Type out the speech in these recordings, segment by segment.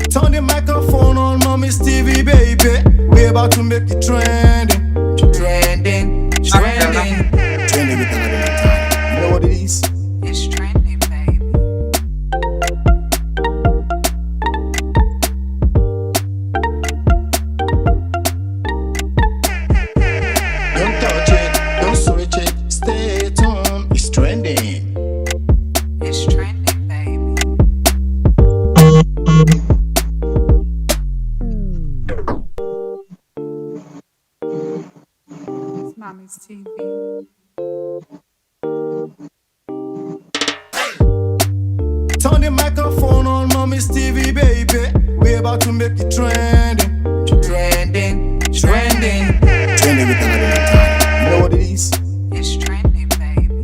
Turn the microphone on, mommy's TV, baby. We're about to make it trending. Trending. Trending with another time. You know what it is? It's trending, baby. Don't touch it, don't switch it. Stay at home, it's trending. It's trending, baby. It's mommy's TV. Turn the microphone on, mommy's TV, baby. We're about to make it trending. Trending. Trending with another time. You know what it is? It's trending, baby.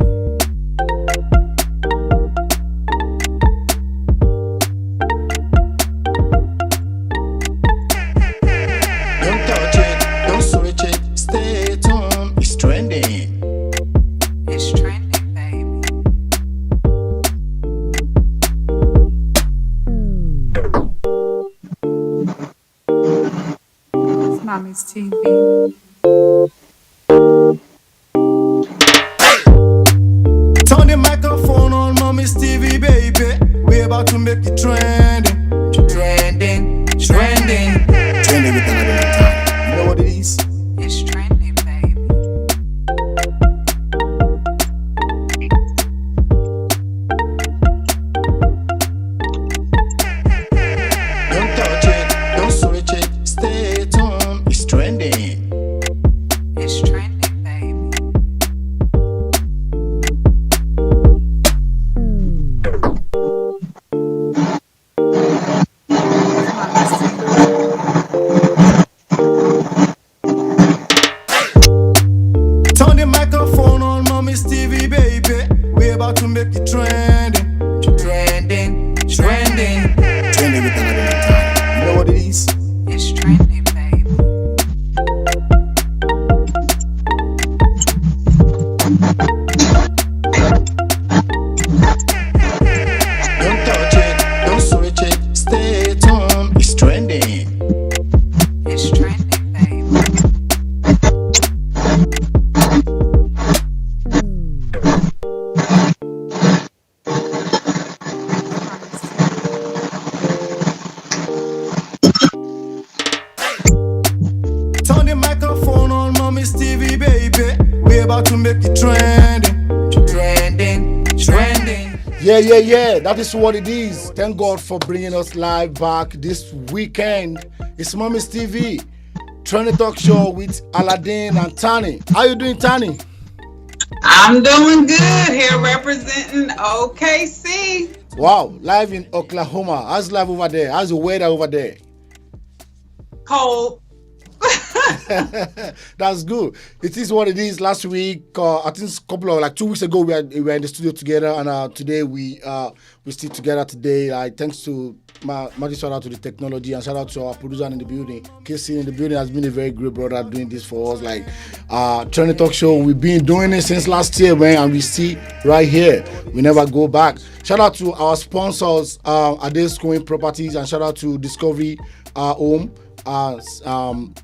Don't touch it, don't switch it. Stay at home, it's trending. It's trending, baby. It's mommy's TV. Turn the microphone on, mommy's TV, baby. We're about to make it trending. Trending with another time. You know what it is? It's trending, baby. Don't touch it, don't switch it. Stay at home, it's trending. It's trending, baby. It's mommy's TV. Turn the microphone on, mommy's TV, baby. We're about to make it trending. Trending with another time. You know what it is? It's trending, baby. Don't touch it, don't switch it. Stay at home, it's trending. It's trending, baby. Turn the microphone on, mommy's TV, baby. We're about to make it trending. Yeah. That is what it is. Thank God for bringing us live back this weekend. It's Mommy's TV, trending talk show with Aladdin and Tani. How you doing, Tani? I'm doing good here representing OKC. Wow, live in Oklahoma. How's life over there? How's the weather over there? Cold. That's good. It is what it is. Last week, I think a couple of 2 weeks ago, we were in the studio together, and today we still together today. Thanks to much shout out to the technology and shout out to our producer in the building. Casey in the building has been a very great brother doing this for us. Trending talk show. We've been doing it since last year, man, and we see right here. We never go back. Shout out to our sponsors, Ades Coin Properties, and shout out to Discovery Home.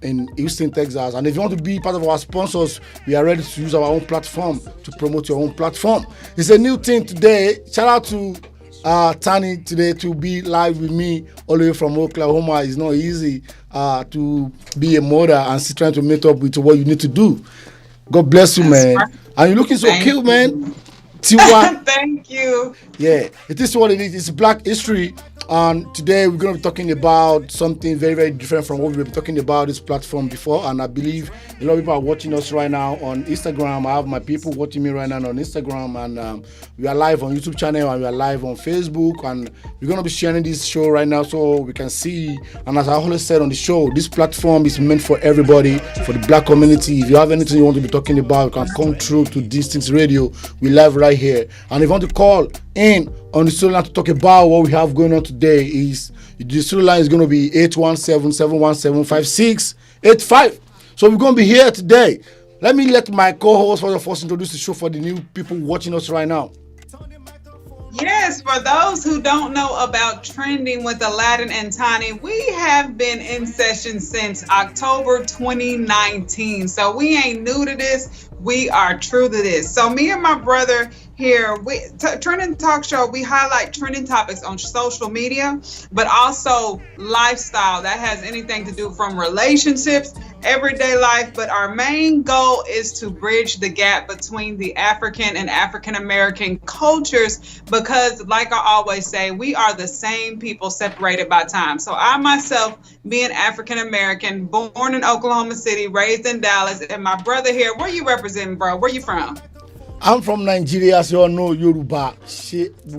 In Houston, Texas. And if you want to be part of our sponsors, we are ready to use our own platform to promote your own platform. It's a new thing today. Shout out to Tani today to be live with me all the way from Oklahoma. It's not easy to be a mother and still trying to meet up with what you need to do. God bless you, man. And you're looking so cute, man. Tiwa. Thank you. Yeah, it is what it is. It's Black History. And today we're going to be talking about something very, very different from what we've been talking about this platform before. And I believe a lot of people are watching us right now on Instagram. I have my people watching me right now on Instagram. And we are live on YouTube channel and we are live on Facebook. And we're going to be sharing this show right now so we can see. And as I always said on the show, this platform is meant for everybody, for the Black community. If you have anything you want to be talking about, you can come through to Distance Radio. We live right here. And if you want to call in on the studio line to talk about what we have going on today, is the studio line is going to be 817-717-5685. So we're going to be here today. Let my co-host first introduce the show for the new people watching us right now. Yes, for those who don't know about Trending with Aladdin and Tani, we have been in session since October 2019. So we ain't new to this. We are true to this. So me and my brother here, Trending Talk Show, we highlight trending topics on social media, but also lifestyle that has anything to do from relationships, everyday life. But our main goal is to bridge the gap between the African and African American cultures because, like I always say, we are the same people separated by time. So I myself, being African American, born in Oklahoma City, raised in Dallas, and my brother here, where you representing, bro? Where you from? I'm from Nigeria, so I know Yoruba. Shit, that's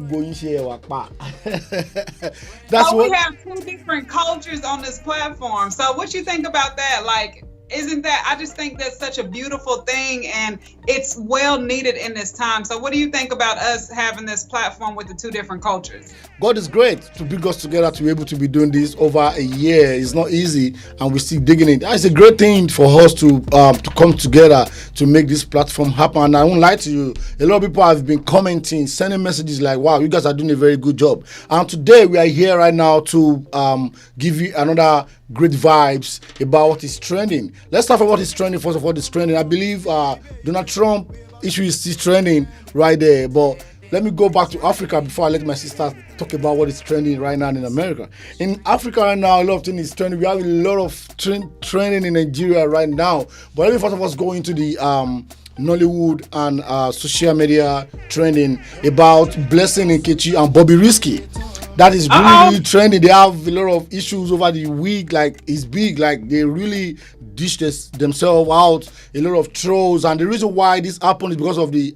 So we what. have two different cultures on this platform. So what you think about that? Like, isn't that, I just think that's such a beautiful thing and it's well needed in this time. So what do you think about us having this platform with the two different cultures? God is great to bring us together to be able to be doing this over a year. It's not easy, and we're still digging it. It's a great thing for us to come together to make this platform happen. And I won't lie to you, a lot of people have been commenting, sending messages like, "Wow, you guys are doing a very good job." And today we are here right now to give you another great vibes about what is trending. Let's start from what is trending. First of all, what is trending? I believe Donald Trump issue is still trending right there, but let me go back to Africa before I let my sister talk about what is trending right now in America. In Africa right now, a lot of things is trending. We have a lot of trending in Nigeria right now. But let me first of all go into the Nollywood and social media trending about Blessing Nkechi and Bobby Risky. That is really trending. They have a lot of issues over the week. Like it's big. Like they really themselves out. A lot of trolls, and the reason why this happened is because of the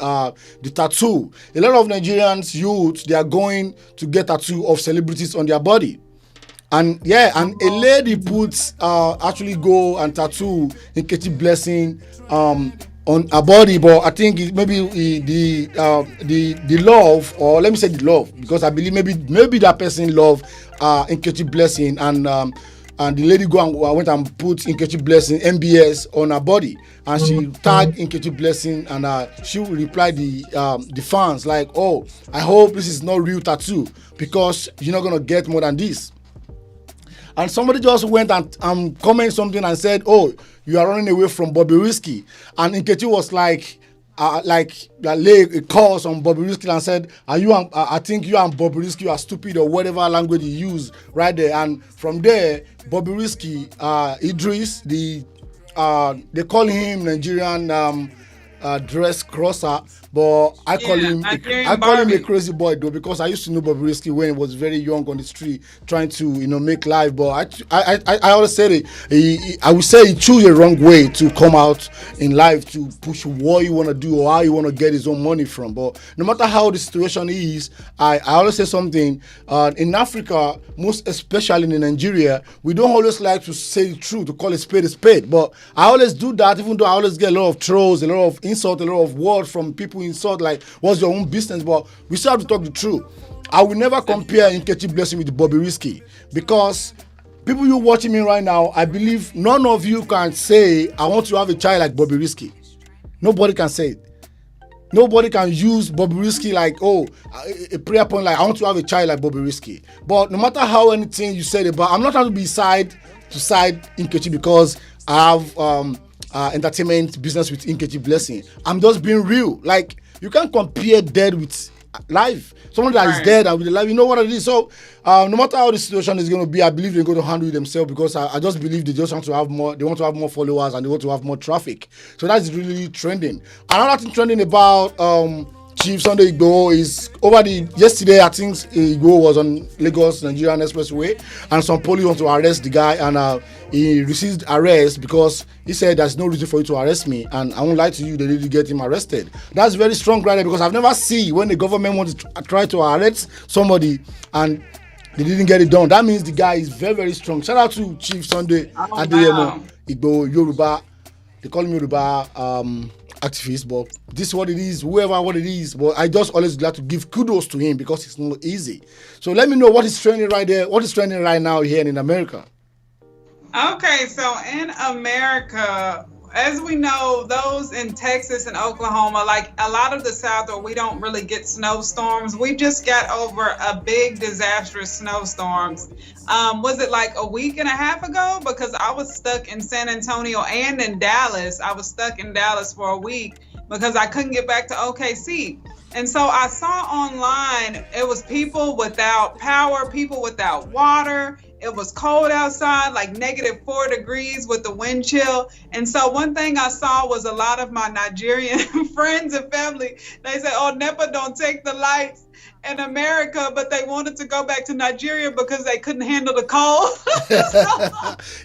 tattoo. A lot of Nigerians youth, they are going to get tattoo of celebrities on their body. And yeah, and a lady puts actually go and tattoo Nkechi Blessing on her body, but I think maybe the love, or let me say the love, because I believe maybe that person love Nkechi Blessing, and the lady went and put Nkechi Blessing MBS on her body, and she tagged Nkechi Blessing, and she replied the fans like, "Oh, I hope this is not real tattoo because you're not gonna get more than this." And somebody just went and commented something and said, "Oh, you are running away from Bobby Risky." And Nkechi was like lay a curse on Bobby Risky and said, I think you and Bobby Risky are stupid," or whatever language he used right there. And from there, Bobby Risky, Idris, they call him Nigerian dress crosser, but I call him a crazy boy though, because I used to know Bobby Risky when he was very young on the street trying to make life. But I always said it. I would say he chose a wrong way to come out in life to push what you want to do or how you want to get his own money from. But no matter how the situation is, I always say something. In Africa, most especially in Nigeria, we don't always like to say the truth, to call a spade a spade. But I always do that, even though I always get a lot of trolls, a lot of insult, a lot of words from people insult like, "What's your own business?" But we still have to talk the truth. I will never compare Nkechi Blessing with Bobby Risky, because people you watching me right now, I believe none of you can say, "I want to have a child like Bobby Risky." Nobody can say it. Nobody can use Bobby Risky like, a prayer point like, "I want to have a child like Bobby Risky." But no matter how anything you said about, I'm not trying to be side Nkechi because I have entertainment business with Nkechi Blessing. I'm just being real. Like, you can't compare dead with life. Someone that is dead and with the life, you know what it is. So no matter how the situation is going to be, I believe they're going to handle it themselves, because I just believe they just want to have more. They want to have more followers and they want to have more traffic. So that's really trending. Another thing trending about Chief Sunday Igboho is yesterday, I think Igboho was on Lagos Nigerian Expressway, and some police want to arrest the guy, and he received arrest because he said there's no reason for you to arrest me, and I won't lie to you, they didn't get him arrested. That's very strong right there, because I've never seen when the government wants to try to arrest somebody and they didn't get it done. That means the guy is very, very strong. Shout out to Chief Sunday Adeyemo Igboho, Yoruba. They call him Yoruba activist, but this is what it is, whoever what it is. But I just always like to give kudos to him because it's not easy. So let me know what is trending right there, what is trending right now here in America. Okay, so in America, as we know, those in Texas and Oklahoma, like a lot of the South, where we don't really get snowstorms, we just got over a big disastrous snowstorms. Was it like a week and a half ago? Because I was stuck in San Antonio and in Dallas. I was stuck in Dallas for a week because I couldn't get back to OKC. And so I saw online, it was people without power, people without water. It was cold outside, like -4 degrees with the wind chill. And so one thing I saw was a lot of my Nigerian friends and family, they said, oh, NEPA don't take the lights in America, but they wanted to go back to Nigeria because they couldn't handle the cold.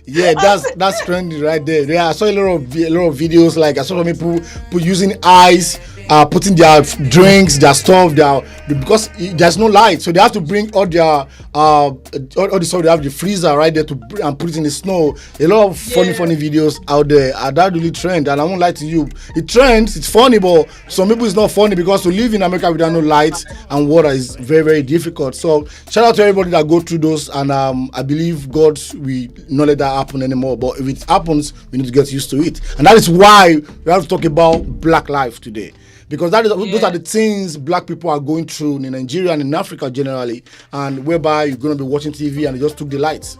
Yeah, that's trendy right there. Yeah, I saw a lot of videos. Like I saw some people using ice, putting their drinks, their stuff, because there's no light, so they have to bring all their all the stuff. They have the freezer right there and put it in the snow. A lot of funny videos out there. That really trend, and I won't lie to you, it trends. It's funny, but some people it's not funny because to live in America without no lights and water is very, very difficult. So shout out to everybody that go through those, and I believe God will not let that happen anymore. But if it happens, we need to get used to it, and that is why we have to talk about Black life today. Because those are the things Black people are going through in Nigeria and in Africa generally, and whereby you're going to be watching TV and they just took the lights.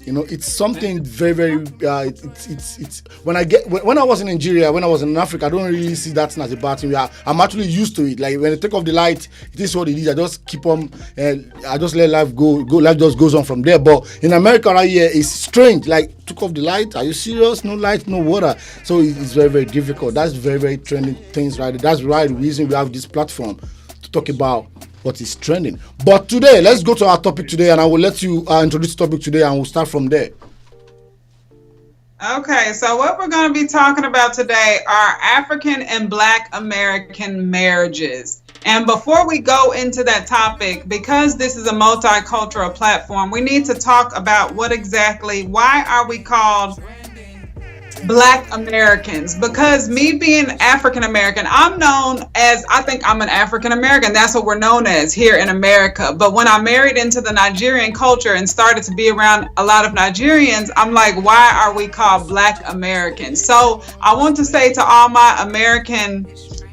You know, it's something very, very. It's when I was in Nigeria, when I was in Africa, I don't really see that as a bad thing. I'm actually used to it. Like when I take off the light, it is what it is. I just keep on. I just let life go. Life just goes on from there. But in America right here, it's strange. Like took off the light. Are you serious? No light, no water. So it's very, very difficult. That's very, very trending things right there. That's right. The reason we have this platform to talk about what is trending. But today, let's go to our topic today, and I will let you introduce the topic today, and we'll start from there. Okay, so what we're going to be talking about today are African and Black American marriages. And before we go into that topic, because this is a multicultural platform, we need to talk about why are we called Black Americans? Because me being African American, I think I'm an African American. That's what we're known as here in America. But when I married into the Nigerian culture and started to be around a lot of Nigerians, I'm like, why are we called Black Americans? So I want to say to all my American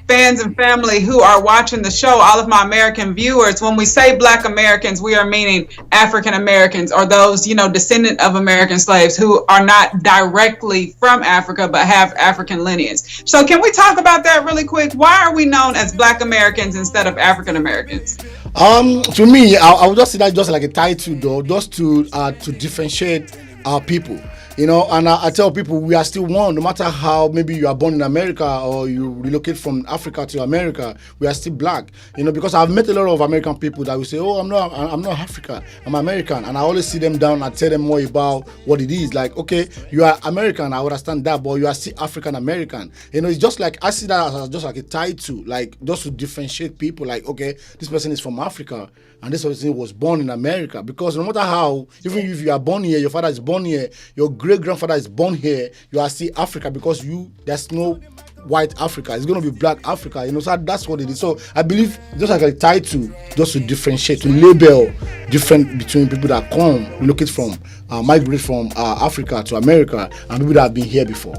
fans and family who are watching the show, all of my American viewers, when we say Black Americans, we are meaning African Americans, or those, descendant of American slaves who are not directly from Africa but have African lineage. So can we talk about that really quick? Why are we known as Black Americans instead of African Americans? To me, I would just say that just like a title, though, just to differentiate our people. And I tell people we are still one, no matter how maybe you are born in America or you relocate from Africa to America, we are still Black. Because I've met a lot of American people that will say, oh, I'm not African, I'm American. And I always see them down and tell them more about what it is. Like, okay, you are American, I understand that, but you are still African American. It's just like, I see that as just like a title, like just to differentiate people, like, okay, this person is from Africa and this person was born in America. Because no matter how, even if you are born here, your father is born here, your great-grandfather is born here, you are still Africa, because there's no white Africa. It's going to be Black Africa, so that's what it is. So I believe just like a title, just to differentiate, to label different between people that come, relocate from, migrate from Africa to America, and people that have been here before.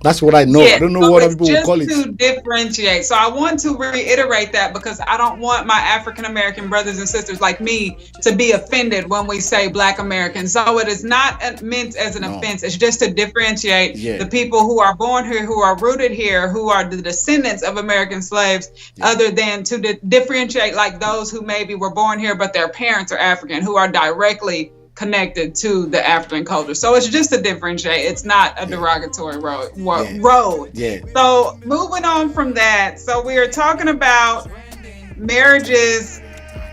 That's what I know. I don't know what other people will call it. Just to differentiate. So I want to reiterate that, because I don't want my African American brothers and sisters like me to be offended when we say Black Americans. So it is not meant as an offense. It's just to differentiate the people who are born here, who are rooted here, who are the descendants of American slaves, other than to differentiate like those who maybe were born here but their parents are African, who are directly connected to the African culture. So it's just to differentiate. It's not a derogatory road. So moving on from that, so we are talking about marriages.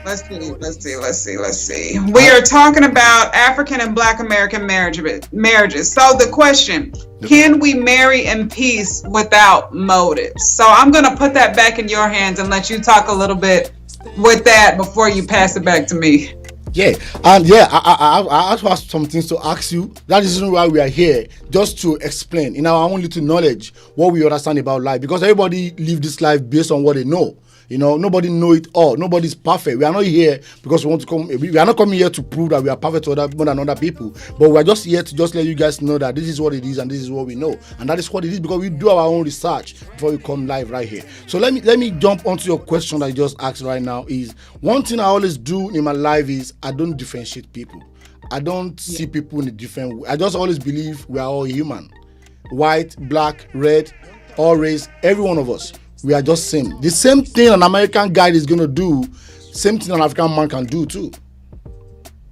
Let's see. We are talking about African and Black American marriages. So the question, can we marry in peace without motives? So I'm going to put that back in your hands and let you talk a little bit with that before you pass it back to me. I also have some things to ask you. That is why we are here, just to explain in our own little knowledge what we understand about life, because everybody live this life based on what they know. You know, nobody know it all. Nobody's perfect. We are not here because we want to come. We are not coming here to prove that we are perfect to more than other people. But we are just here to just let you guys know that this is what it is and this is what we know, and that is what it is because we do our own research before we come live right here. So let me jump onto your question that you just asked right now. Is one thing I always do in my life is I don't differentiate people. I don't see people in a different way. I just always believe we are all human. White, black, red, all race, every one of us. We are just same. The same thing an American guy is going to do, same thing an African man can do too.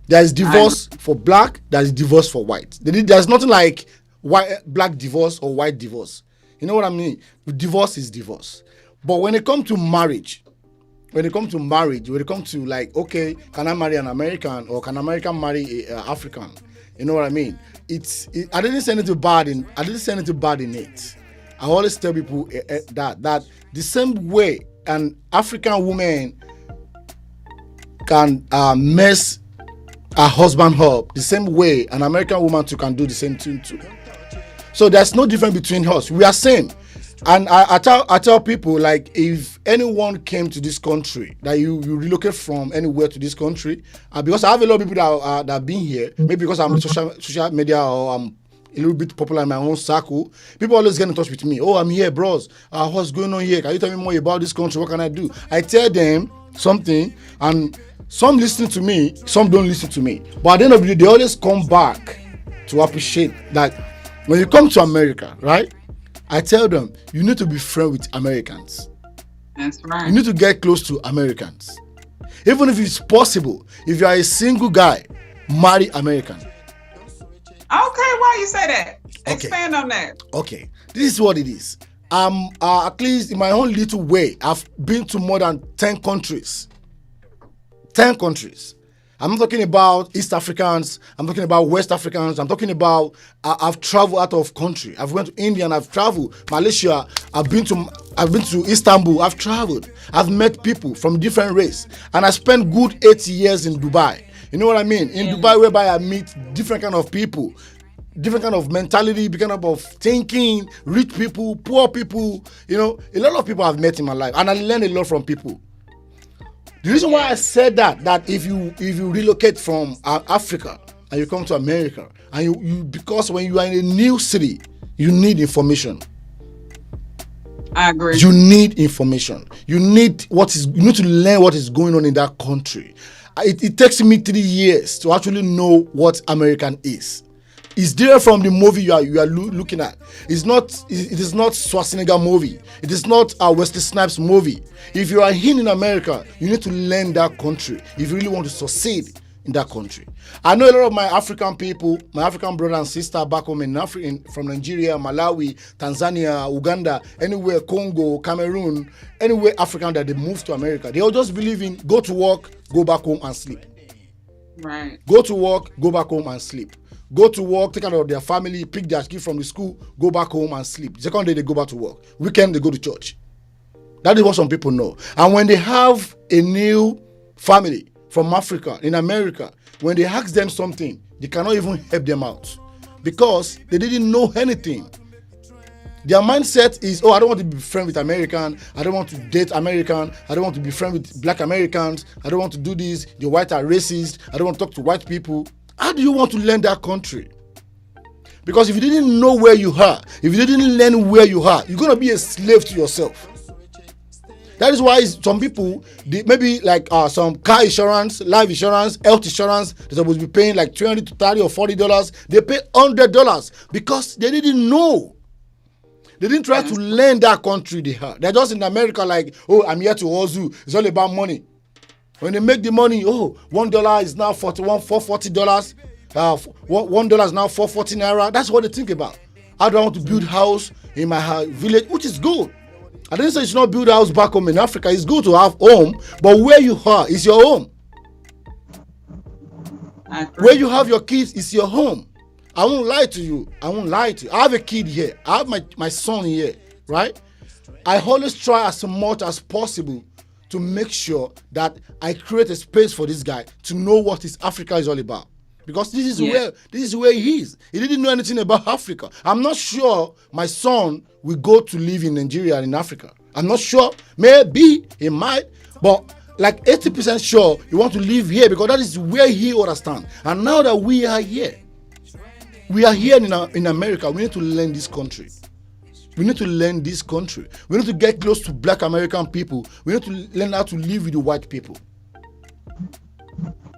There is divorce for black, there is divorce for white. There's nothing like black divorce or white divorce. You know what I mean? Divorce is divorce. But when it comes to marriage, when it comes to like, okay, can I marry an American or can American marry an African? You know what I mean? I didn't say anything bad in it. I always tell people that the same way an African woman can mess her husband up, the same way an American woman too can do the same thing too. So there's no difference between us. We are same. And I tell people, like, if anyone came to this country, that you relocate from anywhere to this country, because I have a lot of people that have been here, maybe because I'm on social media or I'm a little bit popular in my own circle, people always get in touch with me. Oh, I'm here, bros. What's going on here? Can you tell me more about this country? What can I do? I tell them something, and some listen to me, some don't listen to me. But at the end of the day, they always come back to appreciate that when you come to America, right? I tell them, you need to be friends with Americans. That's right. You need to get close to Americans. Even if it's possible, if you are a single guy, marry American. Okay, why you say that? Expand on that. Okay, this is what it is. At least in my own little way, I've been to more than 10 countries. 10 countries. I'm not talking about East Africans. I'm talking about West Africans. I'm talking about I've traveled out of country. I've went to India and I've traveled Malaysia. I've been to Istanbul. I've traveled. I've met people from different race, and I spent good 8 years in Dubai. You know what I mean? In Dubai, whereby I meet different kind of people, different kind of mentality, different kind of thinking, rich people, poor people. You know, a lot of people I've met in my life, and I learned a lot from people. The reason why I said that if you relocate from Africa and you come to America, and you because when you are in a new city, you need information. I agree. You need information. You need to learn what is going on in that country. It takes me 3 years to actually know what American is. It's different from the movie you are looking at. It is not Schwarzenegger movie. It is not a Wesley Snipes movie. If you are in America, you need to learn that country if you really want to succeed in that country. I know a lot of my African people, my African brother and sister back home from Nigeria, Malawi, Tanzania, Uganda, anywhere, Congo, Cameroon, anywhere African that they move to America. They all just believe in go to work, go back home and sleep. Right. Go to work, go back home and sleep. Go to work, take care of their family, pick their kids from the school, go back home and sleep. The second day they go back to work. Weekend they go to church. That is what some people know. And when they have a new family from Africa, in America, when they ask them something, they cannot even help them out because they didn't know anything. Their mindset is, I don't want to be friends with American. I don't want to date American. I don't want to be friends with black Americans. I don't want to do this. The white are racist. I don't want to talk to white people. How do you want to learn that country? Because if you didn't know where you are, if you didn't learn where you are, you're going to be a slave to yourself. That is why some people, maybe like some car insurance, life insurance, health insurance, they're supposed to be paying like $20 to $30 or $40. They pay $100 because they didn't know. They didn't try to learn that country they are. They're just in America like, I'm here to hustle. It's all about money. When they make the money, $1 is now $440. $1 is now 440 naira. That's what they think about. How do I want to build house in my village, which is good. I didn't say you should not build a house back home in Africa. It's good to have home, but where you are is your home. Where you have your kids is your home. I won't lie to you. I have a kid here. I have my son here, right? I always try as much as possible to make sure that I create a space for this guy to know what his Africa is all about. Because this is where he is. He didn't know anything about Africa. I'm not sure my son will go to live in Nigeria and in Africa. I'm not sure. Maybe he might, but like 80% sure he want to live here because that is where he understand. And now that we are here in America, we need to learn this country. We need to learn this country. We need to get close to black American people. We need to learn how to live with the white people.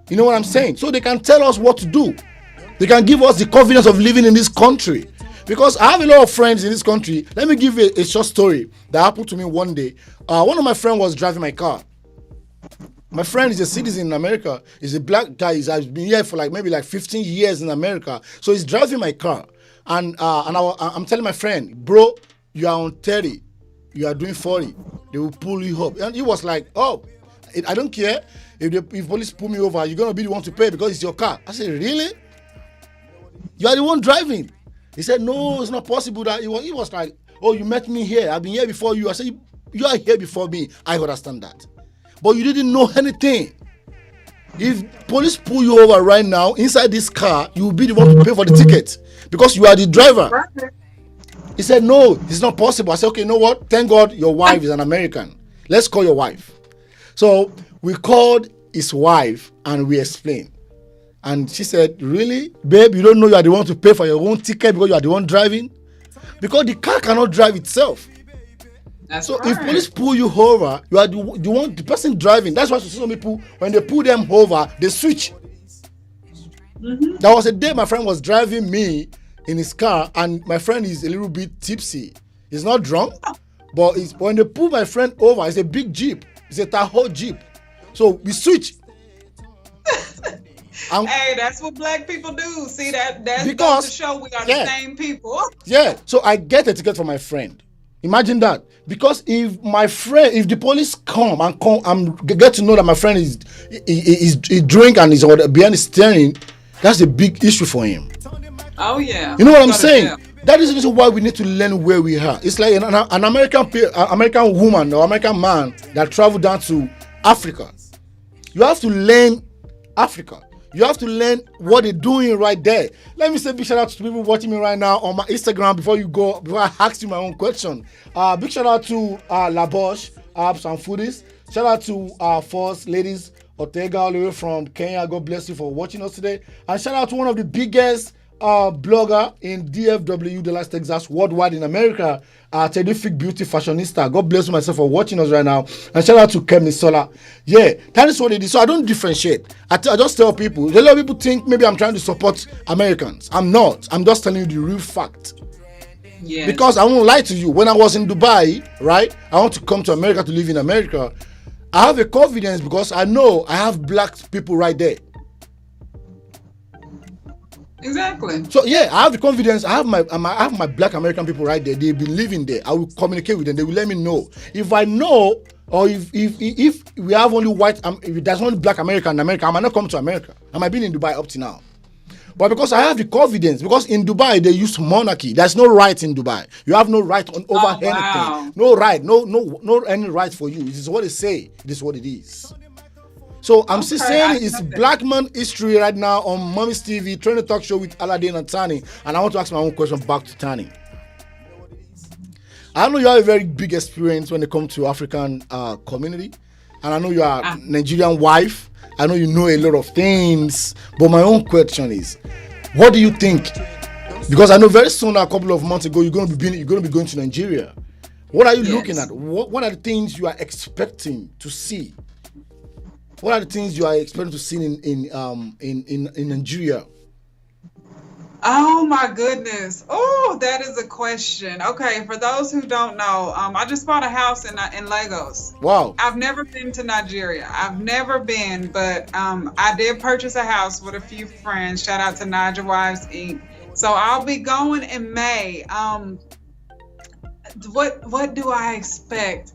You know what I'm saying? So they can tell us what to do. They can give us the confidence of living in this country. Because I have a lot of friends in this country. Let me give you a short story that happened to me one day. One of my friends was driving my car. My friend is a citizen in America. He's a black guy. He's been here for maybe 15 years in America. So he's driving my car. And I'm telling my friend, bro, you are on 30. You are doing 40. They will pull you up. And he was like, oh, I don't care. If police pull me over, you're going to be the one to pay because it's your car. I said, really? You are the one driving. He said, no, it's not possible. That he was like, oh, you met me here. I've been here before you. I said, you are here before me. I understand that. But you didn't know anything. If police pull you over right now, inside this car, you will be the one to pay for the ticket because you are the driver. He said, no, it's not possible. I said, okay, you know what? Thank God your wife is an American. Let's call your wife. So we called his wife and we explained. And she said, really? Babe, you don't know you are the one to pay for your own ticket because you are the one driving? Because the car cannot drive itself. That's so right. if police pull you over, you are the person driving. That's why some people, when they pull them over, they switch. Mm-hmm. There was a day my friend was driving me in his car, and my friend is a little bit tipsy. He's not drunk, but when they pull my friend over, it's a big Jeep. It's a Tahoe Jeep. So we switch. Hey, that's what black people do. See, that goes because to show we are the same people. Yeah. So I get a ticket for my friend. Imagine that. Because if the police come and get to know that my friend is drink and is behind the steering, that's a big issue for him. Oh yeah. You know what I'm saying? Yeah. That is the reason why we need to learn where we are. It's like an American woman or American man that traveled down to Africa. You have to learn Africa. You have to learn what they're doing right there. Let me say a big shout out to people watching me right now on my Instagram before I ask you my own question. Big shout out to Labosh, Abs and Foodies. Shout out to First Ladies Ortega all the way from Kenya. God bless you for watching us today. And shout out to one of the biggest blogger in DFW, Dallas, Texas, worldwide in America, Terrific Beauty Fashionista. God bless you myself for watching us right now. And shout out to Kemi Sola. Yeah, that is what it is. So I don't differentiate. I just tell people. A lot of people think maybe I'm trying to support Americans. I'm not. I'm just telling you the real fact. Yes. Because I won't lie to you. When I was in Dubai, right, I want to come to America to live in America. I have a confidence because I know I have black people right there. Exactly. So yeah, I have the confidence. I have my black American people right there. They've been living there. I will communicate with them. They will let me know if I know, or if we have only white. If there's only black American in America, I might not come to America. I might be in Dubai up to now. But because I have the confidence, because in Dubai they use monarchy. There's no right in Dubai. You have no right over anything. Wow. No right. No any right for you. It is what they say. It is what it is. So I'm still saying it's Black Man History right now on Mommy's TV, Training Talk Show with Aladdin and Tani. And I want to ask my own question back to Tani. I know you have a very big experience when it comes to African community. And I know you are a Nigerian wife. I know you know a lot of things. But my own question is, what do you think? Because I know very soon, a couple of months ago, you're going to be going to Nigeria. What are you looking at? What are the things you are expecting to see? What are the things you are expecting to see in Nigeria? Oh my goodness! Oh, that is a question. Okay, for those who don't know, I just bought a house in Lagos. Wow! I've never been to Nigeria. I've never been, but I did purchase a house with a few friends. Shout out to Nigel Wives Inc. So I'll be going in May. What do I expect?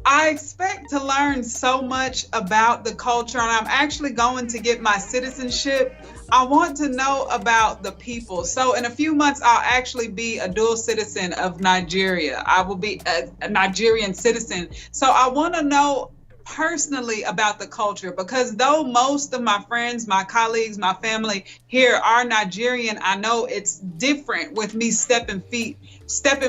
I expect to learn so much about the culture, and I'm actually going to get my citizenship. I want to know about the people. So in a few months, I'll actually be a dual citizen of Nigeria. I will be a Nigerian citizen. So I want to know personally about the culture, because though most of my friends, my colleagues, my family here are Nigerian, I know it's different with me stepping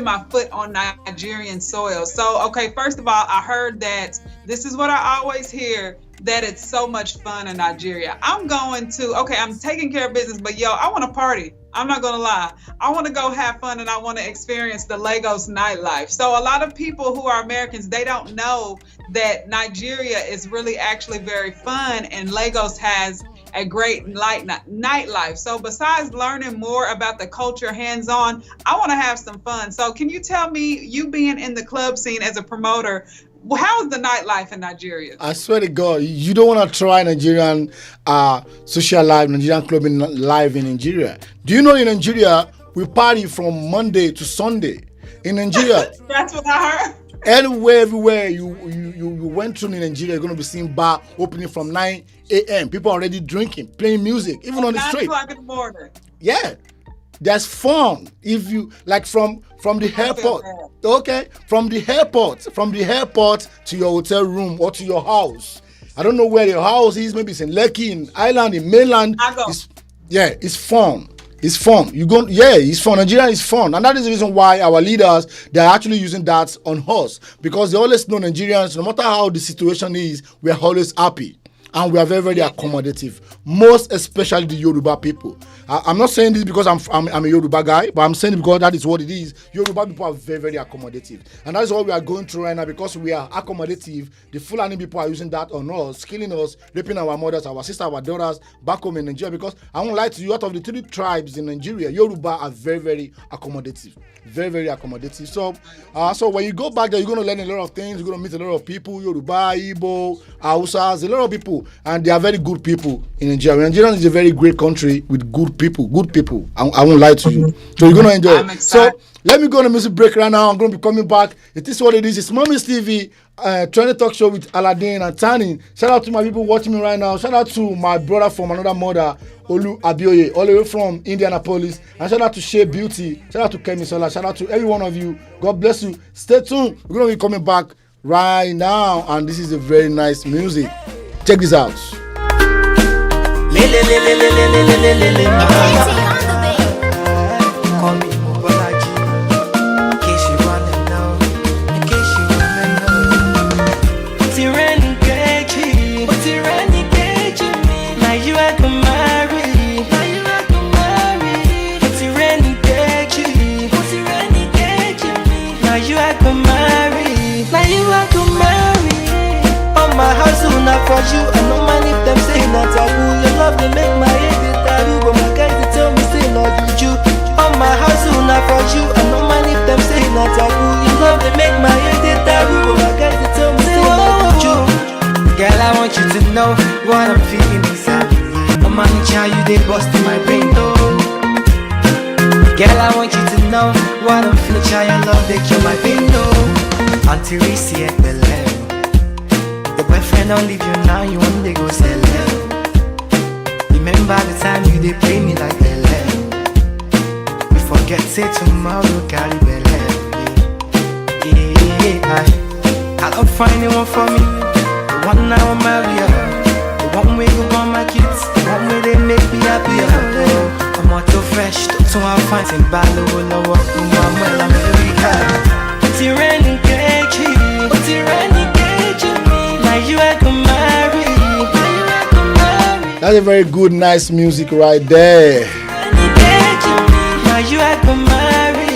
my foot on Nigerian soil. So, okay, first of all, I heard that this is what I always hear, that it's so much fun in Nigeria. I'm taking care of business, but yo, I want to party. I'm not gonna lie. I want to go have fun and I want to experience the Lagos nightlife. So a lot of people who are Americans, they don't know that Nigeria is really actually very fun, and Lagos has a great nightlife. So besides learning more about the culture hands-on, I want to have some fun. So can you tell me, you being in the club scene as a promoter, how is the nightlife in Nigeria? I swear to God, you don't want to try Nigerian social life, Nigerian clubbing live in Nigeria. Do you know in Nigeria, we party from Monday to Sunday? In Nigeria, That's what I heard. everywhere you went through in Nigeria, you're going to be seeing bar opening from 9 a.m. People are already drinking, playing music, even on the 9 street. o'clock in the morning. Yeah, there's fun. If you like from the airport, okay, from the airport to your hotel room or to your house. I don't know where your house is. Maybe it's in Lekki, in Island, in mainland. I go. It's fun. It's fun. It's fun. Nigeria is fun. And that is the reason why our leaders, they're actually using that on us. Because they always know Nigerians, no matter how the situation is, we're always happy. And we are very, very accommodative. Most especially the Yoruba people. I'm not saying this because I'm a Yoruba guy, but I'm saying it because that is what it is. Yoruba people are very, very accommodative. And that is what we are going through right now, because we are accommodative. The Fulani people are using that on us, killing us, raping our mothers, our sisters, our daughters back home in Nigeria. Because I won't lie to you, out of the 3 tribes in Nigeria, Yoruba are very, very accommodative. Very, very accommodative. So when you go back there, you're going to learn a lot of things. You're going to meet a lot of people, Yoruba, Igbo, Hausas, a lot of people. And they are very good people in Nigeria. Nigeria is a very great country with good people. I won't lie to you. So you're going to enjoy it. So let me go on a music break right now. I'm going to be coming back. It is what it is. It's Mommy's TV, Trending Talk Show with Aladdin and Tani. Shout out to my people watching me right now. Shout out to my brother from another mother, Olu Abioye, all the way from Indianapolis. And shout out to Shea Beauty. Shout out to Kemi Sola. Shout out to every one of you. God bless you. Stay tuned. We're going to be coming back right now. And this is a very nice music. Check this out. Call me Mobolaji, in case you wanna know, in case you wanna know. Tyranny Keji, now you are to marry, Tyranny Keji, now you are to marry, on my house not for you, I know man if them say not taboo, your love they make my head tattoo, but my guys they tell me say no juju. On my house not for you, I know man if them say not taboo, your love they make my head tattoo, but my guys they tell me say no juju. Girl, I want you to know what I'm feeling inside me. I'm on the child, you they busting my brain though. Girl, I want you to know what I'm feeling, child, your love they kill my pain though. Until we see it, believe. Your boyfriend don't leave you now, you one day go sell it. Remember the time you they play me like a lamb. We forget say tomorrow carry belly. Yeah, I don't find anyone for me. The one I will marry her. The one way you want my kids. The one way they make me happy. I'm not too fresh, so I'm fighting battle with no one. I'm well, I'm very high. Tyranny Keji, you are to marry. That's a very good, nice music right there. Now you are to marry.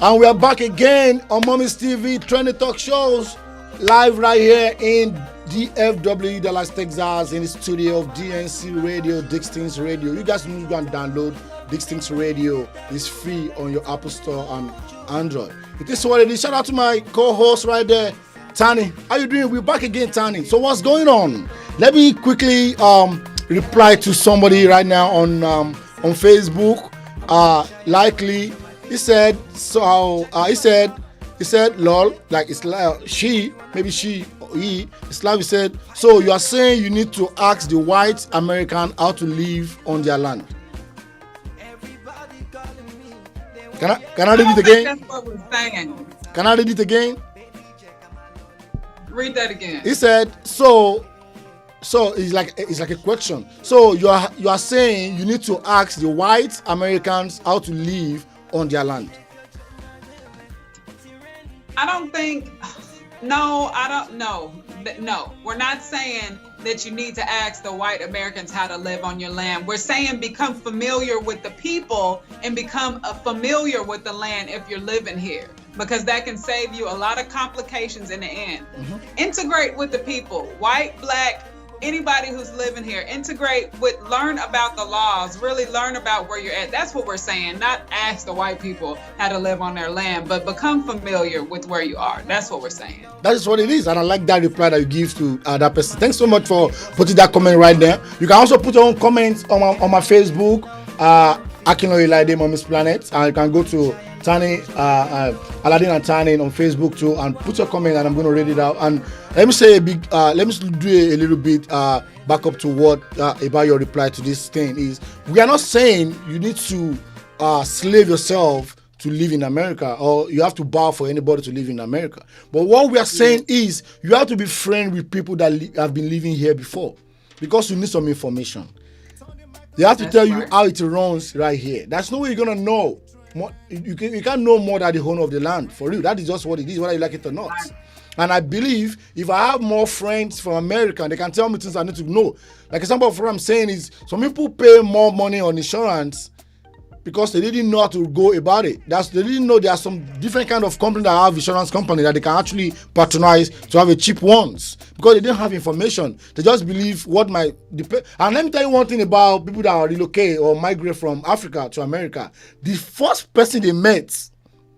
And we are back again on Mommy's TV, Trending Talk Shows, live right here in DFW, Dallas, Texas, in the studio of DNC Radio, Distinct Radio. You guys need to go and download Distinct Radio. It's free on your Apple Store and Android. It is what it is. Shout out to my co-host right there, Tani. How you doing? We're back again, Tani. So what's going on? Let me quickly reply to somebody right now on Facebook. Likely, he said so. He said lol, like it's like she, maybe she or he. Islam said, so you are saying you need to ask the white American how to live on their land. Can I read it again? That's what we're saying. Can I read it again? Read that again. He said, so it's like a question. So you are saying you need to ask the white Americans how to live on their land. I don't think. No, I don't know. No, we're not saying that you need to ask the white Americans how to live on your land. We're saying become familiar with the people and become familiar with the land if you're living here, because that can save you a lot of complications in the end. Integrate with the people, white, black, anybody who's living here. Integrate with, learn about the laws, really learn about where you're at. That's what we're saying. Not ask the white people how to live on their land, but become familiar with where you are. That's what we're saying. That is what it is, and I like that reply that you give to that person. Thanks so much for putting that comment right there. You can also put your own comments on my Facebook, Akinloye Laide Mommy's Planet, and you can go to Tani, Aladdin and Tani on Facebook too, and put your comment, and I'm going to read it out. And let me say let me do a little bit back up to what about your reply to this thing is. We are not saying you need to slave yourself to live in America, or you have to bow for anybody to live in America. But what we are saying is you have to be friends with people that have been living here before, because you need some information. They have to tell you how it runs right here. That's no way you're gonna know. You can't know more than the owner of the land, for real. That is just what it is, whether you like it or not. And I believe if I have more friends from America, they can tell me things I need to know. Like example of what I'm saying is, some people pay more money on insurance because they didn't know how to go about it. They didn't know there are some different kind of companies that have insurance company that they can actually patronize to have a cheap ones, because they didn't have information. They just believe what might depend. And let me tell you one thing about people that relocate or migrate from Africa to America. The first person they met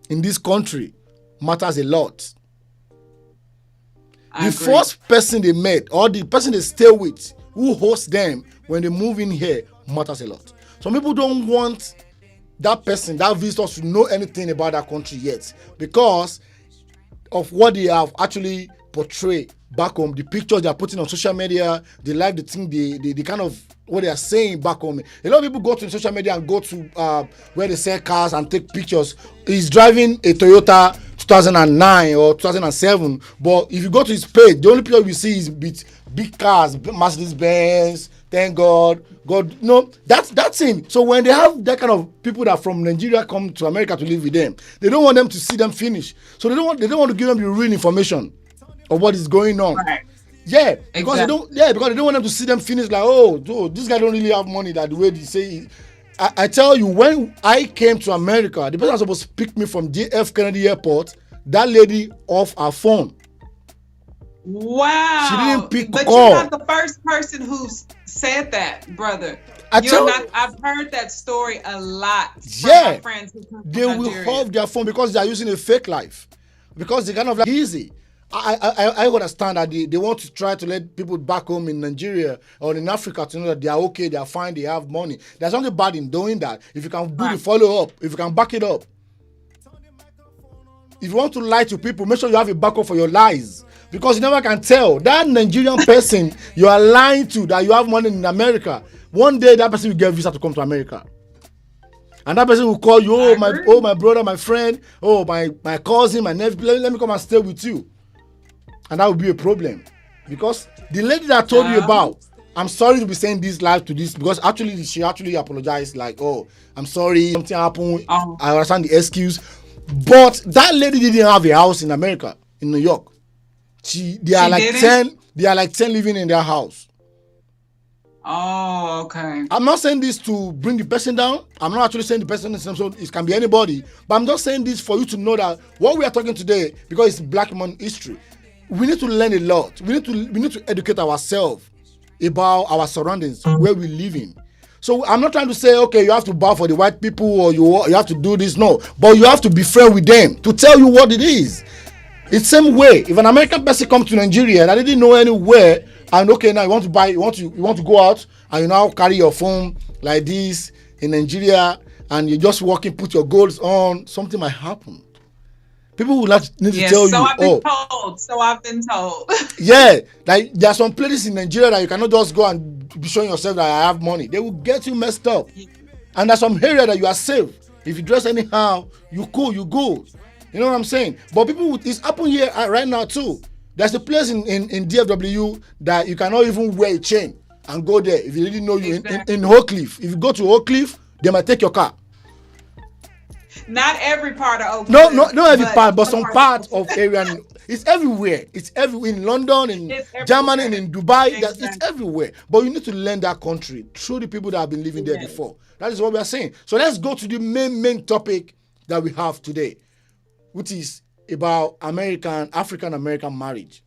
in this country matters a lot. The first person they met or the person they stay with, who hosts them when they move in here, matters a lot. Some people don't want that person, that visitor, to know anything about that country yet, because of what they have actually portrayed back home, the pictures they are putting on social media, they like the thing, the kind of what they are saying back home. A lot of people go to social media and go to where they sell cars and take pictures. He's driving a Toyota 2009 or 2007, but if you go to his page, the only picture you see is with big cars, Mercedes Benz. Thank God, no, that's him. So when they have that kind of people that from Nigeria come to America to live with them, they don't want them to see them finish. So they don't want to give them the real information of what is going on. Right. Yeah, because they don't want them to see them finish. Like, oh, this guy don't really have money that the way they say. I tell you, when I came to America, the person was supposed to pick me from JF Kennedy Airport. That lady off her phone. Wow. She didn't pick but call. You're not the first person who said that, brother. I've heard that story a lot from my friends who come from they will Nigeria. off their phone because they are using a fake life, because they kind of like easy. I understand that they want to try to let people back home in Nigeria or in Africa to know that they are okay, they are fine, they have money. There's nothing bad in doing that if you can do the follow up, if you can back it up. If you want to lie to people, make sure you have a backup for your lies, because you never can tell that Nigerian person you are lying to that you have money in America. One day that person will get a visa to come to America, and that person will call you, my brother, my friend, my cousin, my nephew, let me come and stay with you, and that will be a problem, because the lady that I told you about, I'm sorry to be saying this live to this, because actually she actually apologized, like, oh, I'm sorry, something happened. I understand the excuse. But that lady didn't have a house in America, in New York. They are like 10 living in their house. Oh, okay. I'm not saying this to bring the person down. I'm not actually saying the person, so it can be anybody. But I'm just saying this for you to know that what we are talking today, because it's Black Human History, we need to learn a lot. We need to educate ourselves about our surroundings, where we live in. So I'm not trying to say, okay, you have to bow for the white people or you have to do this. No, but you have to be friends with them to tell you what it is. It's the same way. If an American person comes to Nigeria and I didn't know anywhere, and okay, now you want to go out, and you now carry your phone like this in Nigeria, and you're just walking, put your goals on, something might happen. People will need to tell you. So I've been told. Yeah, like there are some places in Nigeria that you cannot just go and be showing yourself that I have money. They will get you messed up. And there's some area that you are safe. If you dress anyhow, you go. You know what I'm saying? But people, it's happening here right now too. There's a place in DFW that you cannot even wear a chain and go there if you really know you in Oak Cliff. If you go to Oak Cliff, they might take your car. Not every part of Oak No, Cliff, not every part, but some parts. part of area. It's everywhere. It's everywhere in London, in It's everywhere. Germany, and in Dubai. It's Exactly. everywhere. But you need to learn that country through the people that have been living there Yes. before. That is what we are saying. So let's go to the main topic that we have today, which is about African American marriage.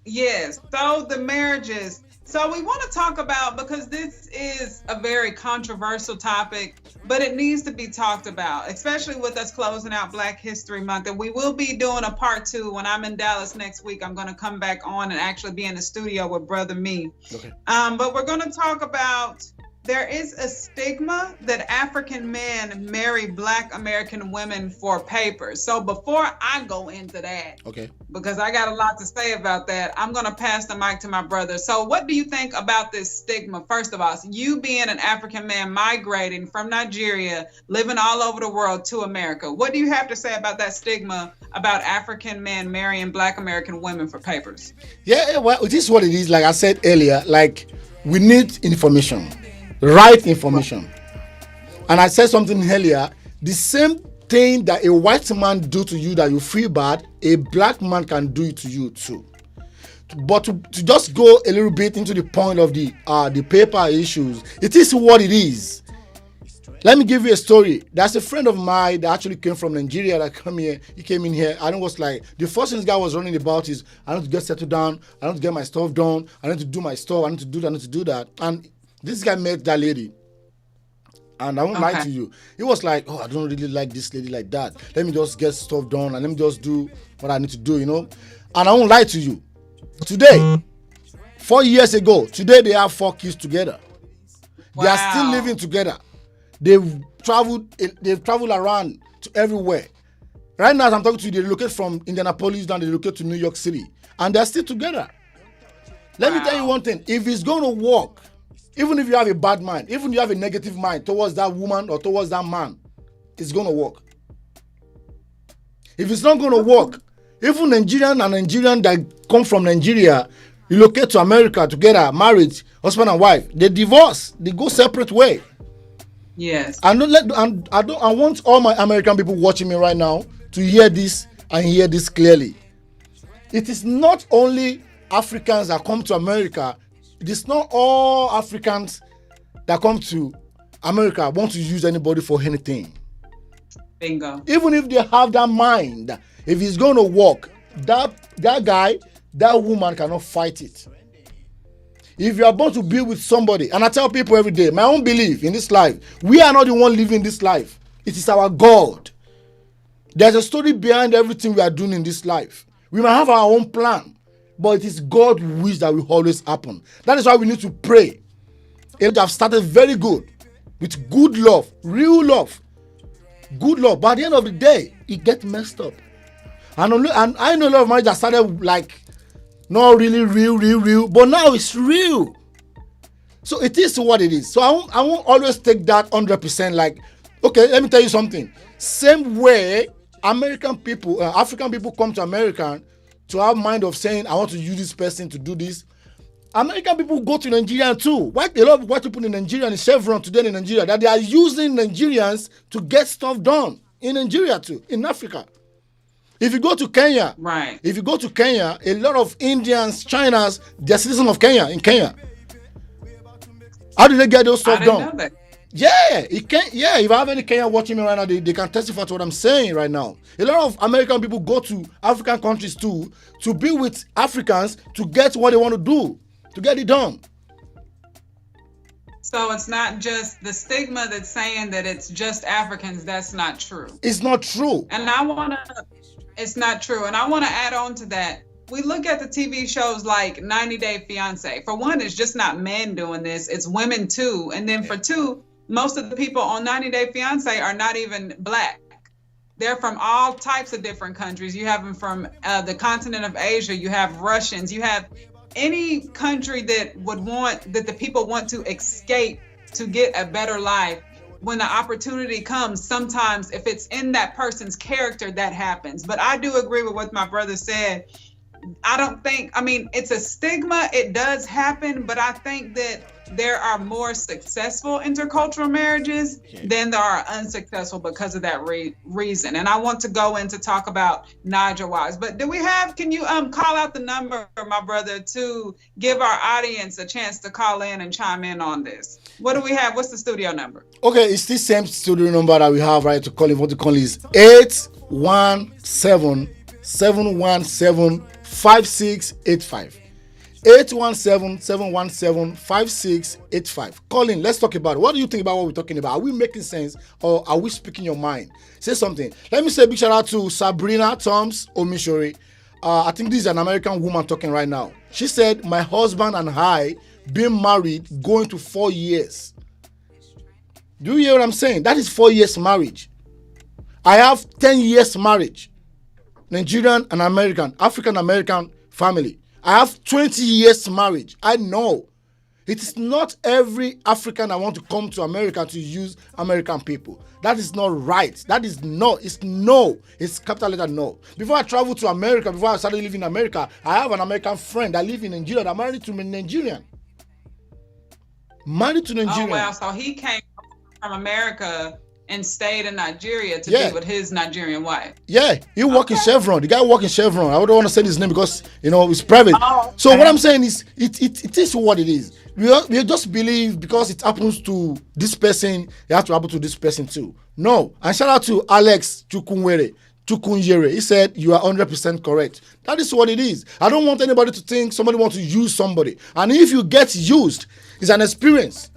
Yes. So the marriages. So we want to talk about, because this is a very controversial topic, but it needs to be talked about, especially with us closing out Black History Month. And we will be doing a part 2 when I'm in Dallas next week. I'm going to come back on and actually be in the studio with Brother Me. Okay. But we're going to talk about, there is a stigma that African men marry Black American women for papers. So before I go into that, Okay. because I got a lot to say about that, I'm going to pass the mic to my brother. So what do you think about this stigma? First of all, you being an African man migrating from Nigeria, living all over the world to America, what do you have to say about that stigma about African men marrying Black American women for papers? Yeah, well, this is what it is. Like I said earlier, like we need information, right information. And I said something earlier, the same thing that a white man do to you that you feel bad, a Black man can do it to you too. But to just go a little bit into the point of the paper issues, it is what it is. Let me give you a story. There's a friend of mine that actually came from Nigeria that came here. He came in here, and it was like, the first thing this guy was running about is, I need to get settled down, I need to get my stuff done, I need to do my stuff, I need to do that, I need to do that. And this guy met that lady. And I won't lie to you. He was like, oh, I don't really like this lady like that. Let me just get stuff done and let me just do what I need to do, you know. And I won't lie to you. Today, 4 years ago, today they have 4 kids together. They are still Wow. living together. They've traveled around to everywhere. Right now, as I'm talking to you, they relocate from Indianapolis, then they relocate to New York City. And they're still together. Let me tell you one thing. If it's going to work, even if you have a bad mind, even if you have a negative mind towards that woman or towards that man, it's going to work. If it's not going to work, even Nigerian that come from Nigeria, relocate to America together, married, husband and wife, they divorce, they go separate way. Yes. I want all my American people watching me right now to hear this and hear this clearly. It is not only Africans that come to America. It is not all Africans that come to America want to use anybody for anything. Bingo. Even if they have that mind, if it's going to work, that guy, that woman cannot fight it. If you are born to be with somebody, and I tell people every day, my own belief in this life, we are not the one living this life. It is our God. There's a story behind everything we are doing in this life. We might have our own plan, but it is God's wish that will always happen. That is why we need to pray. It have started very good, with good love, real love, good love. But at the end of the day, it gets messed up. And I know a lot of marriage that started like not really real, but now it's real. So it is what it is. So I won't always take that 100%. Like, okay, let me tell you something. Same way African people come to America to have mind of saying, I want to use this person to do this. American people go to Nigeria too. A lot of white people in Nigeria and Chevron today in Nigeria, that they are using Nigerians to get stuff done in Nigeria too, in Africa. If you go to Kenya, Right. If you go to Kenya, a lot of Indians, Chinas, they're citizens of Kenya, in Kenya. How do they get those I stuff didn't done? know that. If I have any Kenyan watching me right now, they can testify to what I'm saying right now. A lot of American people go to African countries too to be with Africans to get what they want to do, to get it done. So it's not just the stigma that's saying that it's just Africans. That's not true. It's not true. And it's not true. And I want to add on to that. We look at the TV shows like 90 Day Fiance. For one, it's just not men doing this. It's women too. And then for two, most of the people on 90 Day Fiance are not even Black. They're from all types of different countries. You have them from the continent of Asia. You have Russians. You have any country that the people want to escape to get a better life. When the opportunity comes, sometimes if it's in that person's character, that happens. But I do agree with what my brother said. I don't think, I mean, it's a stigma. It does happen, but I think that there are more successful intercultural marriages than there are unsuccessful because of that reason. And I want to go in to talk about Nigel Wives. But can you call out the number, my brother, to give our audience a chance to call in and chime in on this? What do we have? What's the studio number? Okay, it's the same studio number that we have, right? To call in. What to call is 817-717-5685. 817-717-5685. Call in. Let's talk about it. What do you think about what we're talking about? Are we making sense or are we speaking your mind? Say something. Let me say a big shout out to Sabrina Toms Omishori. I think this is an American woman talking right now. She said, my husband and I been married going to 4 years. Do you hear what I'm saying? That is 4 years marriage. I have 10 years marriage. Nigerian and American, African American family. I have 20 years marriage. I know. It is not every African I want to come to America to use American people. That is not right. That is no. It's no. It's capital letter no. Before I traveled to America, before I started living in America, I have an American friend that lives in Nigeria that married to a Nigerian. Married to Nigerian. Oh, wow. So he came from America and stayed in Nigeria to be with his Nigerian wife. Yeah, he work in Chevron. The guy work in Chevron. I don't want to say his name because it's private. Oh, okay. So what I'm saying is, it is what it is. We just believe because it happens to this person, it has to happen to this person too. No. And shout out to Alex Chukwunyere. He said, you are 100% correct. That is what it is. I don't want anybody to think somebody wants to use somebody. And if you get used, it's an experience.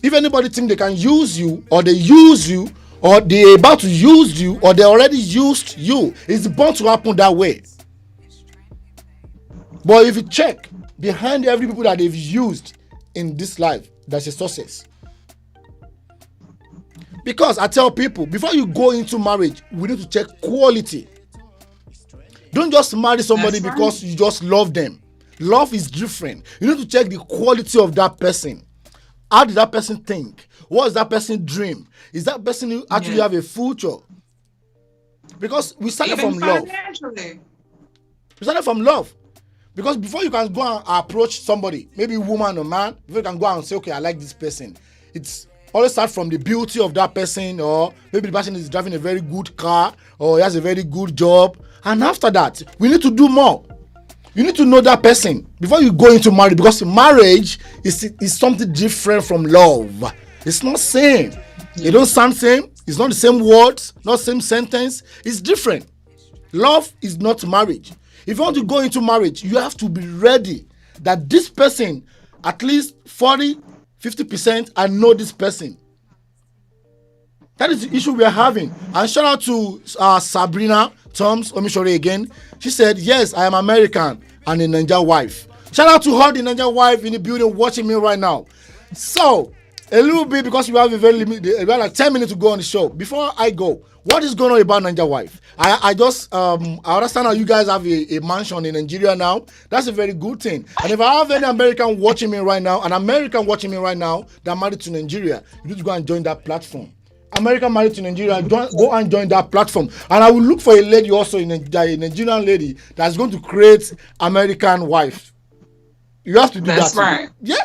If anybody think they can use you, or they use you, or they're about to use you, or they already used you, it's bound to happen that way. But if you check behind every people that they've used in this life, there's a success. Because I tell people, before you go into marriage, we need to check quality. Don't just marry somebody because you just love them. Love is different. You need to check the quality of that person. How did that person think? What is that person dream? Is that person who actually have a future? Because we started from love. We started from love. Because before you can go and approach somebody, maybe woman or man, before you can go and say, okay, I like this person, it's always start from the beauty of that person, or maybe the person is driving a very good car, or he has a very good job. And after that, we need to do more. You need to know that person before you go into marriage, because marriage is something different from love. It's not same. It don't sound same. It's not the same words, not same sentence. It's different. Love is not marriage. If you want to go into marriage, you have to be ready that this person, at least 40-50%, I know this person. That is the issue we are having. And shout out to Sabrina Toms Omishori again. She said, yes, I am American and a Nigerian wife. Shout out to her, the Nigerian wife in the building watching me right now. So, a little bit, because we have a very limited, about like 10 minutes to go on the show. Before I go, what is going on about Nigerian wife? I understand how you guys have a mansion in Nigeria now. That's a very good thing. And if I have any American watching me right now, that married to Nigeria, you need to go and join that platform. American married to Nigeria, go and join that platform. And I will look for a lady also, a Nigerian lady that's going to create American wife. You have to do that. That's right. Yeah.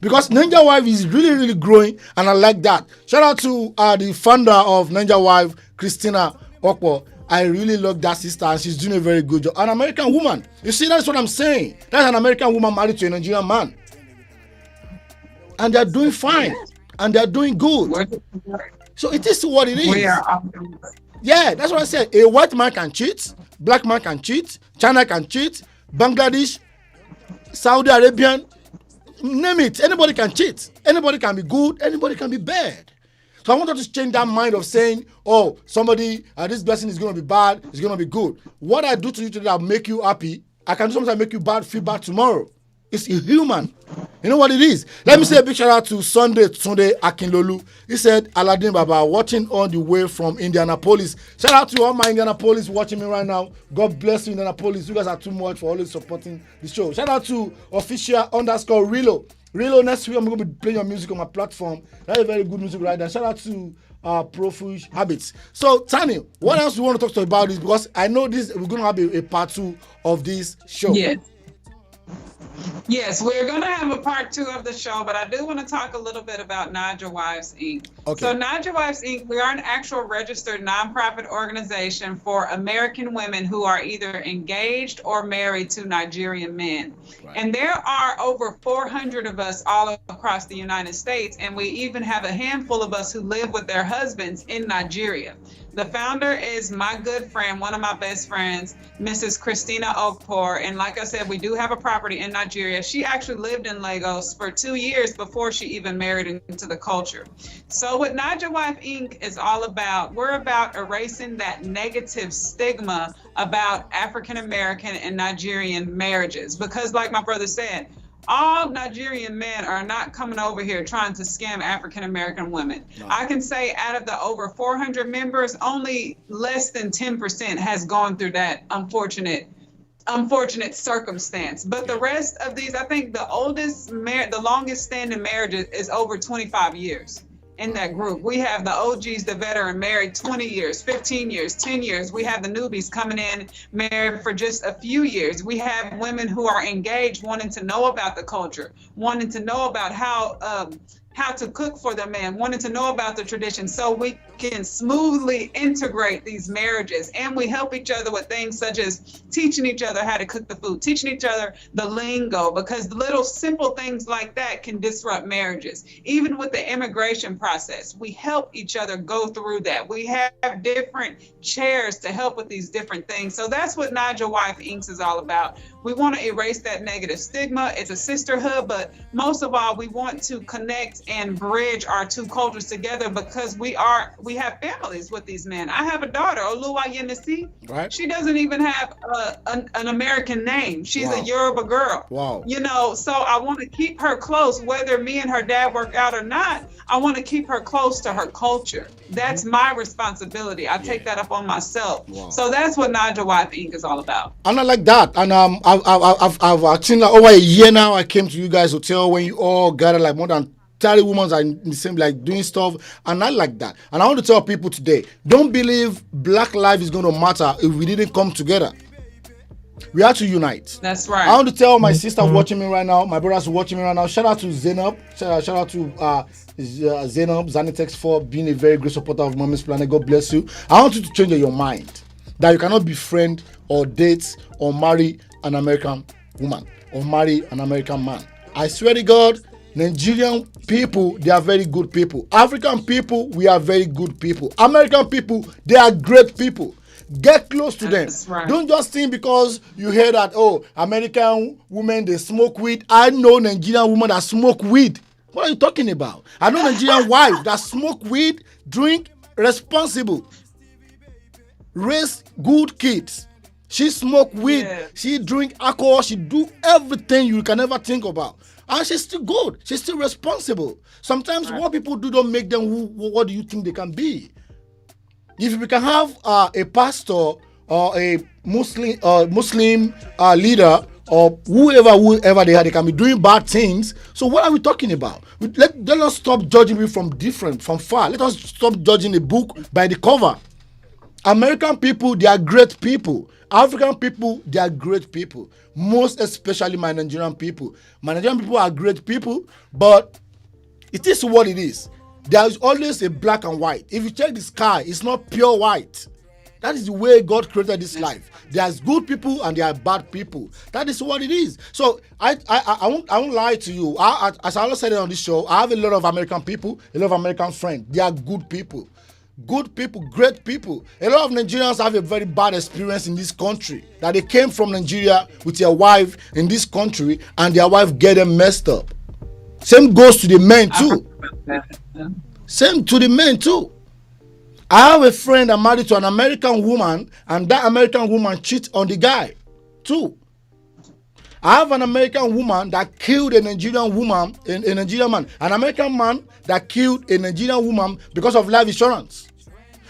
Because Ninja Wife is really, really growing, and I like that. Shout out to the founder of Ninja Wife, Christina Okwo. I really love that sister, and she's doing a very good job. An American woman. You see, that's what I'm saying. That's an American woman married to a Nigerian man. And they're doing fine. And they're doing good. So it is what it is. Yeah, that's what I said. A white man can cheat. Black man can cheat. China can cheat. Bangladesh, Saudi Arabian, name it. Anybody can cheat. Anybody can be good. Anybody can be bad. So I want us to change that mind of saying, oh, somebody, this blessing is going to be bad, it's going to be good. What I do to you today that will make you happy, I can sometimes make you bad, feel bad tomorrow. It's human. You know what it is? Let me say a big shout out to Sunday Akinlolu. He said, Aladdin Baba, watching all the way from Indianapolis. Shout out to all my Indianapolis watching me right now. God bless you, Indianapolis. You guys are too much for always supporting the show. Shout out to official_Rilo. Rilo, next week I'm going to be playing your music on my platform. That's a very good music right there. Shout out to pro-food habits. So, Tani, what else you want to talk to about this? Because I know this we're going to have a part 2 of this show. Yes. Yes, we're going to have a part 2 of the show, but I do want to talk a little bit about Nigel Wives Inc. Okay. So Nigel Wives Inc., we are an actual registered nonprofit organization for American women who are either engaged or married to Nigerian men. Right. And there are over 400 of us all across the United States, and we even have a handful of us who live with their husbands in Nigeria. The founder is my good friend, one of my best friends, Mrs. Christina Okpor. And like I said, we do have a property in Nigeria. She actually lived in Lagos for 2 years before she even married into the culture. So what Nigel Wife Inc. is all about, we're about erasing that negative stigma about African American and Nigerian marriages. Because like my brother said, all Nigerian men are not coming over here trying to scam African American women. No. I can say out of the over 400 members, only less than 10% has gone through that unfortunate circumstance. But the rest of these, I think the longest standing marriage is over 25 years. In that group, we have the OGs, the veteran, married 20 years, 15 years, 10 years. We have the newbies coming in married for just a few years. We have women who are engaged, wanting to know about the culture, wanting to know about how to cook for their man, wanting to know about the tradition, so we can smoothly integrate these marriages. And we help each other with things such as teaching each other how to cook the food, teaching each other the lingo, because little simple things like that can disrupt marriages. Even with the immigration process, we help each other go through that. We have different chairs to help with these different things. So that's what Nigel Wife Inc. is all about. We want to erase that negative stigma. It's a sisterhood, but most of all, we want to connect and bridge our two cultures together, because we have families with these men. I have a daughter, Oluwayenisi. Right. She doesn't even have an American name. She's Wow. a Yoruba girl. Wow. You know, so I want to keep her close, whether me and her dad work out or not. I want to keep her close to her culture. That's my responsibility. I take that up on myself. Wow. So that's what Nigel Wife Inc. is all about. And I like that. And I've seen like over a year now. I came to you guys' hotel when you all gathered, like more than 30 women are in the same, like doing stuff, and I like that. And I want to tell people today, don't believe Black life is going to matter if we didn't come together. We have to unite. That's right. I want to tell my sister watching me right now, my brothers watching me right now, shout out to Zainab, shout out to Zainab Zanitex for being a very great supporter of Mommy's Planet. God bless you. I want you to change your mind that you cannot befriend or date or marry an American woman or marry an American man. I swear to God, Nigerian people, they are very good people. African people, we are very good people. American people, they are great people. Get close to them. That's right. Don't just think because you hear that, oh, American women, they smoke weed. I know Nigerian women that smoke weed. What are you talking about? I know Nigerian wives that smoke weed, drink responsible, raise good kids. She smoke weed, Yeah. she drink alcohol, she do everything you can ever think about. And she's still good. She's still responsible. Sometimes what people do don't make them what do you think they can be? If we can have a pastor or a Muslim leader or whoever they are, they can be doing bad things. So what are we talking about? Let us stop judging people from far. Let us stop judging a book by the cover. American people, they are great people. African people, they are great people. Most especially my Nigerian people. My Nigerian people are great people, but it is what it is. There is always a black and white. If you check the sky, it's not pure white. That is the way God created this life. There's good people and there are bad people. That is what it is. So I won't lie to you. As I always said it on this show, I have a lot of American people, a lot of American friends. They are good people. Good people, great people. A lot of Nigerians have a very bad experience in this country. That they came from Nigeria with their wife in this country and their wife get them messed up. Same goes to the men too. Same to the men too. I have a friend that married to an American woman and that American woman cheats on the guy too. I have an American woman that killed a Nigerian woman, a Nigerian man. An American man that killed a Nigerian woman because of life insurance.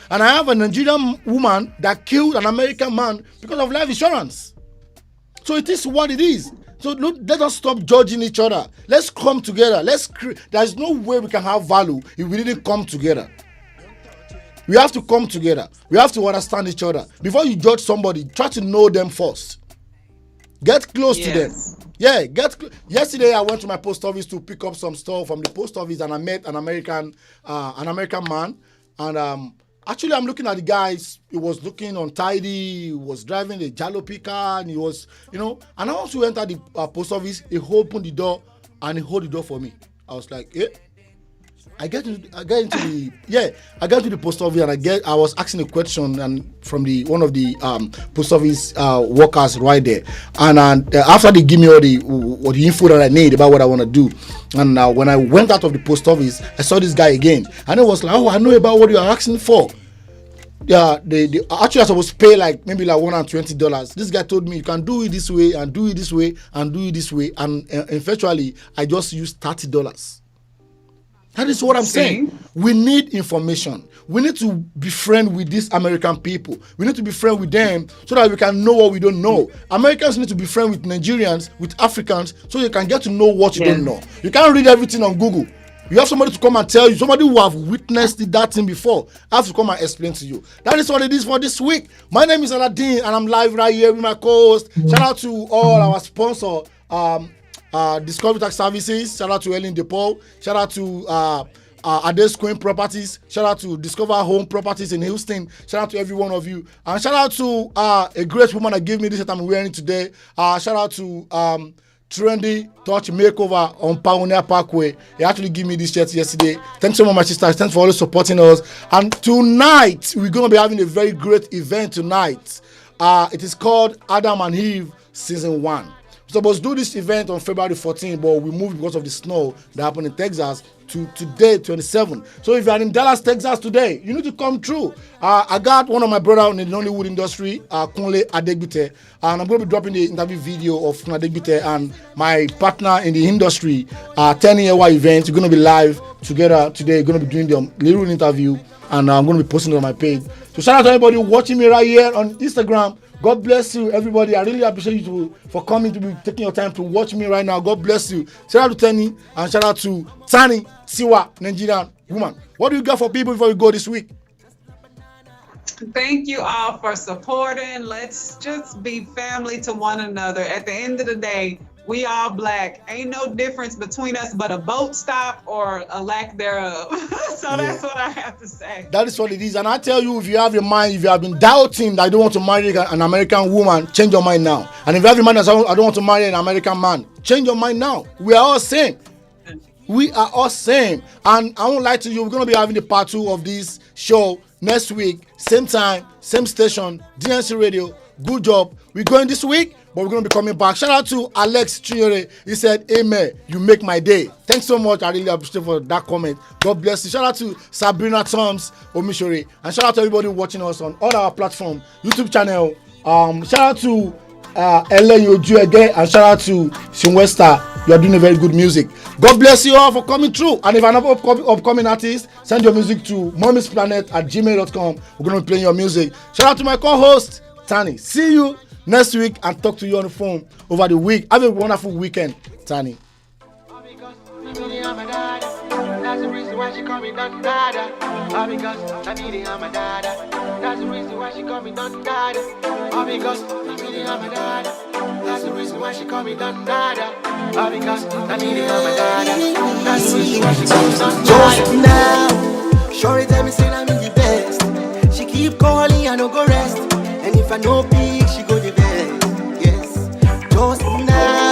And I have a Nigerian woman that killed an American man because of life insurance. So it is what it is. So let us stop judging each other. Let's come together. There's no way we can have value if we didn't come together. We have to come together. We have to understand each other. Before you judge somebody, try to know them first. Get close to them. Yes. Yeah, yesterday I went to my post office to pick up some stuff from the post office, and I met an American man. And actually, I'm looking at the guys. He was looking untidy. He was driving a jalopy car, and he was, And I want to enter the post office. He opened the door, and he held the door for me. I was like, eh. I get into the post office, and I was asking a question and from one of the post office workers right there, and after they give me all the info that I need about what I want to do, and when I went out of the post office, I saw this guy again, and it was like, oh, I know about what you are asking for. Yeah, they actually I supposed to pay like maybe like $120. This guy told me you can do it this way and do it this way and do it this way, and eventually I just used $30. That is what I'm saying. We need information. We need to be friends with these American people. We need to be friends with them so that we can know what we don't know. Americans need to be friends with Nigerians, with Africans, so you can get to know what you don't know. You can't read everything on Google. You have somebody to come and tell you, somebody who have witnessed that thing before. I have to come and explain to you. That is what it is for this week. My name is Aladdin, and I'm live right here with my co-host. Shout out to all our sponsors. Discovery Tax Services, shout out to Ellen DePaul, shout out to Ades Queen Properties, shout out to Discover Home Properties in Houston, shout out to every one of you, and shout out to a great woman that gave me this that I'm wearing today. Shout out to Trendy Touch Makeover on Pioneer Parkway. He actually gave me this shirt yesterday. Thanks so much, my sisters. Thanks for always supporting us. And tonight, we're going to be having a very great event tonight. It is called Adam and Eve Season 1. We're supposed to do this event on February 14th, but we moved because of the snow that happened in Texas to today, 27. So if you are in Dallas, Texas today, you need to come through. I got one of my brother in the Nollywood industry, Kunle Adegbite, and I'm going to be dropping the interview video of Kunle Adegbite and my partner in the industry, 10-year event. We're going to be live together today. We're going to be doing the little interview, and I'm going to be posting it on my page. So shout out to everybody watching me right here on Instagram. God bless you, everybody. I really appreciate you for coming to be taking your time to watch me right now. God bless you. Shout out to Tenny and shout out to Tani Siwa, Nigerian woman. What do you got for people before we go this week? Thank you all for supporting. Let's just be family to one another. At the end of the day, we all black. Ain't no difference between us but a boat stop or a lack thereof. So that's what I have to say. That is what it is. And I tell you, if you have your mind, if you have been doubting that I don't want to marry an American woman, change your mind now. And if you have your mind that I don't want to marry an American man, change your mind now. We are all same. We are all same. And I won't lie to you, we're going to be having the part 2 of this show next week. Same time, same station, DNC Radio. Good job. We're going this week, but we're going to be coming back. Shout out to Alex Chinyere. He said, amen, you make my day. Thanks so much. I really appreciate for that comment. God bless you. Shout out to Sabrina Toms Omishore. And shout out to everybody watching us on all our platforms, YouTube channel. Shout out to Ellen Yoju again. And shout out to Shinwesta. You are doing a very good music. God bless you all for coming through. And if another upcoming artist, send your music to mommysplanet@gmail.com. We're going to be playing your music. Shout out to my co-host, Tani. See you next week and talk to you on the phone over the week. Have a wonderful weekend, Tani. That's the reason why she call me Don Dada. All because I really am a dada. That's the reason why she call me Don Dada. All because I really am a dada. That's the reason why she call me Don Dada. All because I really am a dada. That's the reason why she call me Don Dada. Now, Shorty tell me say I'm the best. She keep calling, I no go rest. And if I no pick, she go the best. Yes, just now.